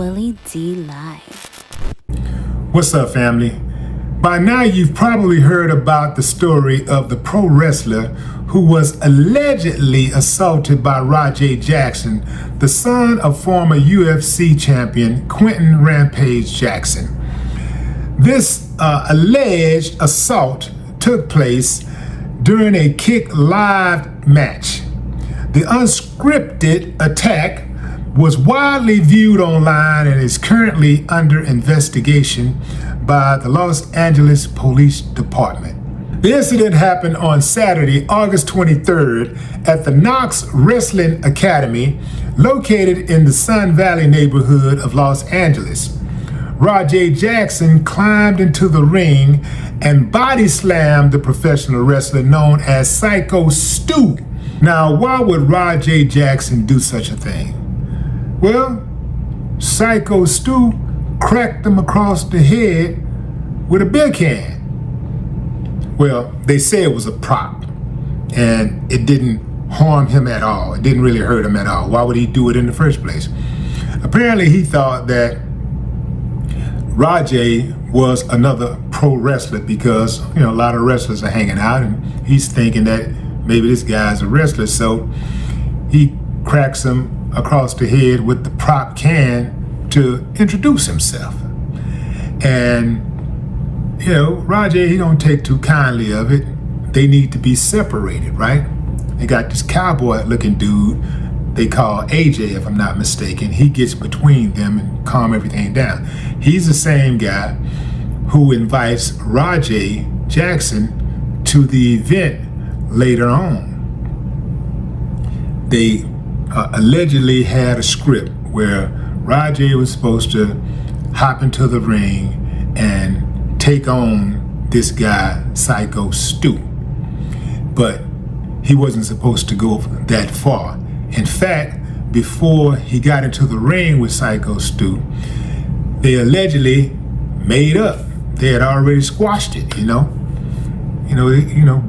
Willie D Live. What's up, family? By now you've probably heard about the story of the pro wrestler who was allegedly assaulted by RAMPAGE Jackson, the son of former UFC champion Quentin "RAMPAGE" Jackson. This alleged assault took place during a Kick Live match. The unscripted attack was widely viewed online and is currently under investigation by the Los Angeles Police Department. The incident happened on Saturday, August 23rd at the Knox Wrestling Academy located in the Sun Valley neighborhood of Los Angeles. RAMPAGE Jackson climbed into the ring and body slammed the professional wrestler known as Psycho Stu. Now, why would RAMPAGE Jackson do such a thing? Well, Psycho Stu cracked him across the head with a beer can. Well, they say it was a prop, and it didn't harm him at all. It didn't really hurt him at all. Why would he do it in the first place? Apparently, he thought that RAMPAGE was another pro wrestler because, a lot of wrestlers are hanging out, and he's thinking that maybe this guy's a wrestler. So he cracks him across the head with the prop can to introduce himself. And, RAMPAGE, he don't take too kindly of it. They need to be separated, right? They got this cowboy looking dude they call AJ, if I'm not mistaken. He gets between them and calm everything down. He's the same guy who invites RAMPAGE Jackson to the event later on. They allegedly had a script where RAMPAGE was supposed to hop into the ring and take on this guy, Psycho Stu. But he wasn't supposed to go that far. In fact, before he got into the ring with Psycho Stu, they allegedly made up. They had already squashed it,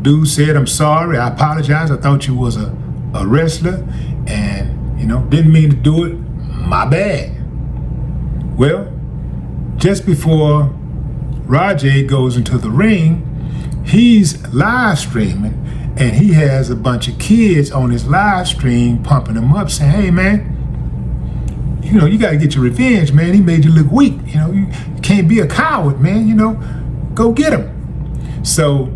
Dude said, "I'm sorry, I apologize. I thought you was a wrestler and, didn't mean to do it. My bad." Well, just before RAMPAGE goes into the ring, he's live streaming and he has a bunch of kids on his live stream pumping him up saying, "Hey, man, you got to get your revenge, man. He made you look weak. You can't be a coward, man. Go get him." So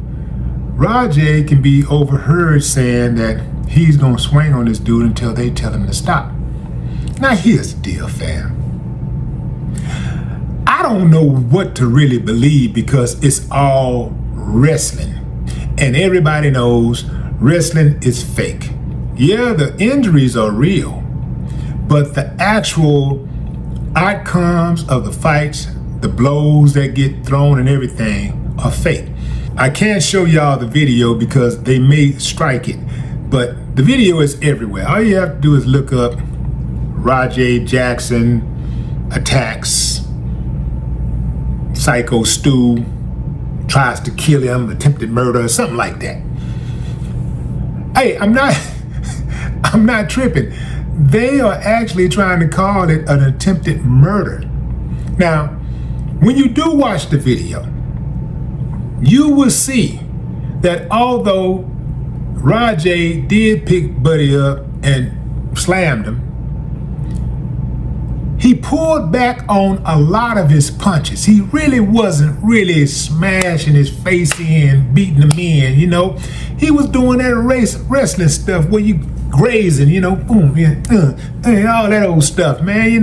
RAMPAGE can be overheard saying that he's going to swing on this dude until they tell him to stop. Now, here's the deal, fam. I don't know what to really believe because it's all wrestling. And everybody knows wrestling is fake. Yeah, the injuries are real, but the actual outcomes of the fights, the blows that get thrown and everything are fake. I can't show y'all the video because they may strike it, but the video is everywhere. All you have to do is look up RAMPAGE Jackson attacks Psycho Stu, tries to kill him, attempted murder, or something like that. Hey, I'm not tripping. They are actually trying to call it an attempted murder. Now, when you do watch the video, you will see that although RAMPAGE did pick Buddy up and slammed him, he pulled back on a lot of his punches. He really wasn't really smashing his face in, beating him in, He was doing that wrestling stuff where you grazing, boom, yeah, all that old stuff, man,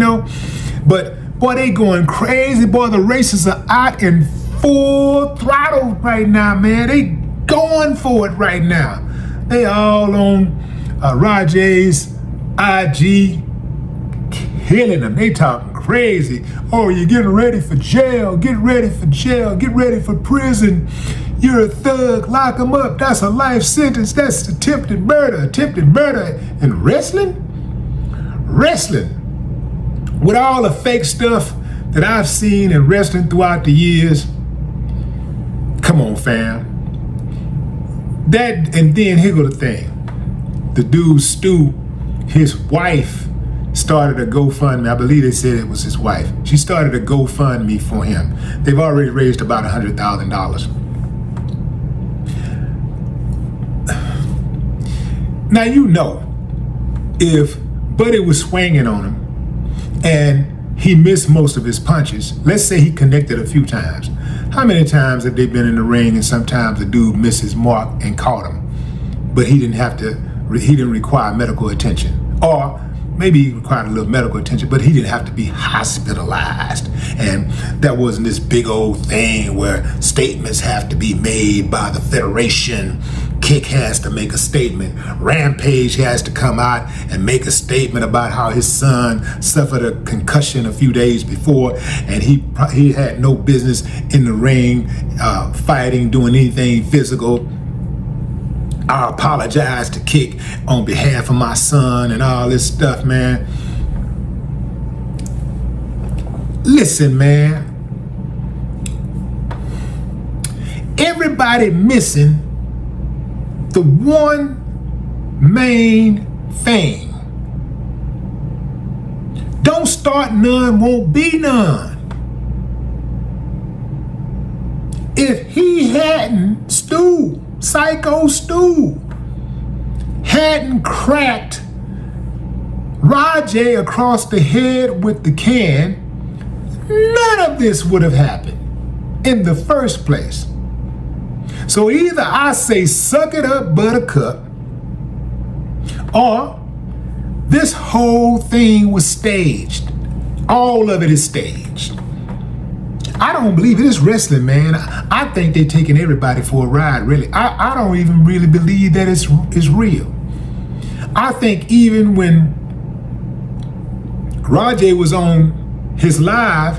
But, boy, they going crazy. Boy, the racers are out in full throttle right now, man. They going for it right now. They all on RAMPAGE's IG, killing them. They talking crazy. "Oh, you're getting ready for jail. Get ready for jail. Get ready for prison. You're a thug. Lock them up. That's a life sentence. That's attempted murder. Attempted murder." And wrestling? Wrestling. With all the fake stuff that I've seen in wrestling throughout the years. Come on, fam. And then here go the thing. The dude Stu, his wife started a GoFundMe. I believe they said it was his wife. She started a GoFundMe for him. They've already raised about $100,000. Now, you know, if Buddy was swinging on him and he missed most of his punches, let's say he connected a few times. How many times have they been in the ring and sometimes the dude missed his mark and caught him, but he didn't require medical attention? Or maybe he required a little medical attention, but he didn't have to be hospitalized. And that wasn't this big old thing where statements have to be made by the Federation. Kick has to make a statement. Rampage has to come out and make a statement about how his son suffered a concussion a few days before, and he had no business in the ring, fighting, doing anything physical. I apologize to Kick on behalf of my son and all this stuff, man. Listen, man. Everybody missing the one main thing. Don't start none, won't be none. If he hadn't, Psycho Stu, hadn't cracked Rajay across the head with the can, none of this would have happened in the first place. So either I say suck it up, buttercup, or this whole thing was staged. All of it is staged. I don't believe it is wrestling, man. I think they're taking everybody for a ride, really. I don't even really believe that it's real. I think even when Rajay was on his live,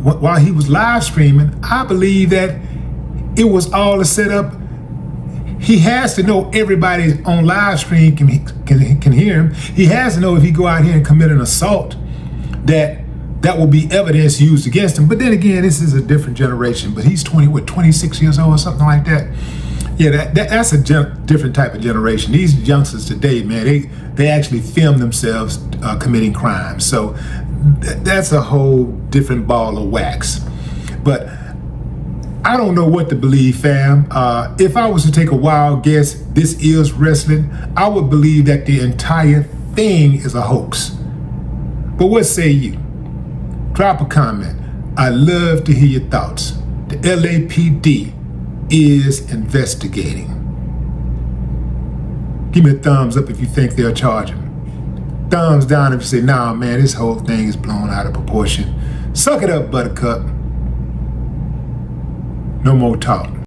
while he was live streaming, I believe that it was all a setup. He has to know everybody on live stream can hear him. He has to know if he go out here and commit an assault that will be evidence used against him. But then again, this is a different generation. But he's 26 years old or something like that. Yeah, that's a different type of generation. These youngsters today, man, they actually film themselves committing crimes. So that's a whole different ball of wax. But I don't know what to believe, fam. If I was to take a wild guess, this is wrestling, I would believe that the entire thing is a hoax. But what say you? Drop a comment. I'd love to hear your thoughts. The LAPD is investigating. Give me a thumbs up if you think they'll charge him. Thumbs down if you say, nah, man, this whole thing is blown out of proportion. Suck it up, buttercup. No more talk.